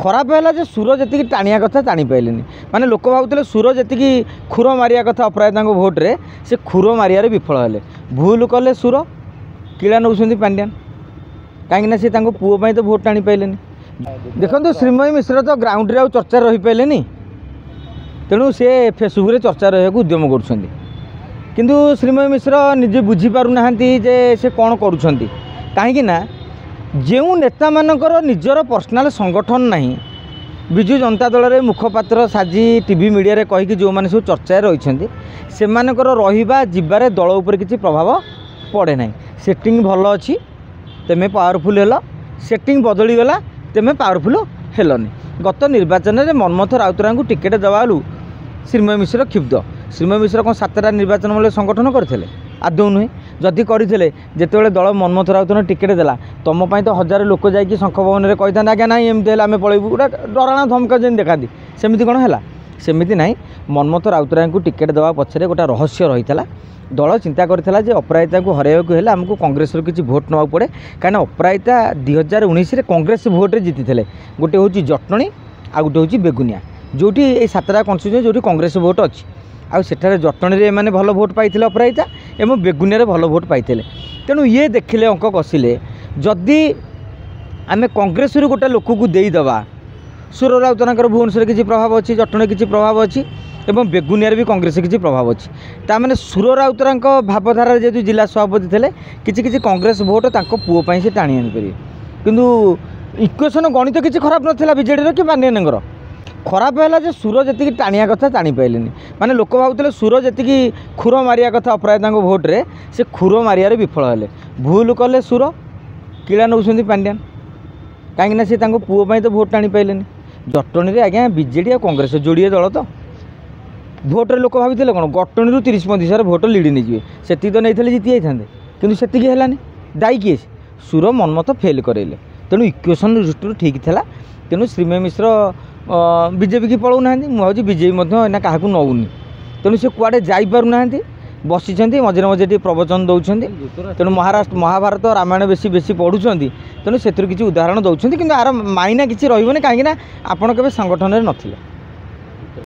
खराब है सुर जी टाणिया कथा टाणी पारे माने लोक भावुले सुर जी खुर मारिया कथा अपराजिता भोट्रे से खुर मारियार विफल हेले भूल कले सुर किला नौ पांड्यान कहीं सी पुओं तो भोट टाणी पारे देखो श्रीमयी मिश्र तो ग्राउंड रे चर्चा रही पारे तेणु सी फेसबुक चर्चा रहा उद्यम करूँ श्रीमयी मिश्र निजे बुझीपारना जे से कौन करुँच कहीं जो नेता मानकर निजर पर्सनाल संगठन नहीं विजु जनता दल रे मुखपात्र साजी टीवी मीडिया रे कहीकि जो मैंने सब चर्चा रही से रहा जीवार दल उपर किसी प्रभाव पड़े ना सेटिंग भल अच्छी तेमे पावरफुल हेल सेटिंग बदली गला तेमे पावरफुल हेलनी गत निर्वाचन में मनमथ राउतराय को टिकेट देवालू श्रीमयी मिश्र क्षुब्ध श्रीमयी मिश्र कौन 7टा निर्वाचन मूल्य संगठन करते आदौ नुहे जदि करते जिते दल मनमथ राउतर टिकेट देला तुम तो 1000 लोक जाकि शंख भवन में कही था आज्ञा ना एमती है आम पलैबू गोटे डराणा धमका जमी देखा सेमती कौन है सेमती ना मनमथ राउतराय को टिकेट देवा पछरे गोटे रहस्य रही है दल चिंता करथिला जे अपराजिता को हरैବାକୁ हेले आमको कांग्रेस किसी भोट नवा पड़े कहीं अपराजिता 2019 कांग्रेस भोट जीति थे गोटे हूँ जटणी आ गोटे हूँ बेगुनिया जोटी ये 7टा कन्स्टिट्यूएंसी जो कांग्रेस भोट अच्छी आठार जटणी में भल भोट पाई अपराजिता एवं बेगुनिया भल भोट पाई तेणु ये देखिले अंक कषिले जदि आम कांग्रेस गोटे लोक को देदेबा सुर राउतर भुवनेश्वर किसी प्रभाव अच्छी जटणी किसी प्रभाव अच्छी एवं बेगुनियार भी कांग्रेस किसी प्रभाव अच्छी ताने सुर राउतर भावधारा जेहतु जिला सभापति थे किसी कांग्रेस भोट पुओं से टाणी आनीपर किंतु इक्वेशन गणित किसी खराब नाला बीजेडी कि पांड्यानगर खराब है सुर जी टाणिया कथा टाणी पारे माने लोक भावुले सुर जी खुर मारिया कथा अपराजिता भोट्रे से खुर मारियार विफल हेले भूल कले सुर किला नौ पांड्यान कहीं सी पुओं तो भोट टाणी पारे जटणी आज्ञा बीजेडी और कांग्रेस जोड़िए दल तो भोट्रे लोक भाई कौन गटणी 30-35 भोट लीड नहीं से तो नहीं जीति जाते कि से है दायी किए सुर मनमत फेल करेले तेणु इक्वेशन दृष्टि ठीक था तेणु श्रीमयी मिश्र बीजेपी की पलाऊना मुझे बीजेपी क्या नौनी तेणु से कुआडे जापारूना बसी मझे मझे प्रवचन दौरान तेणु महाभारत रामायण बेसी पढ़ुं तेणु से किसी उदाहरण दौरान कि आर मायना किसी रही कहीं आपड़ के संगठन में नथिले।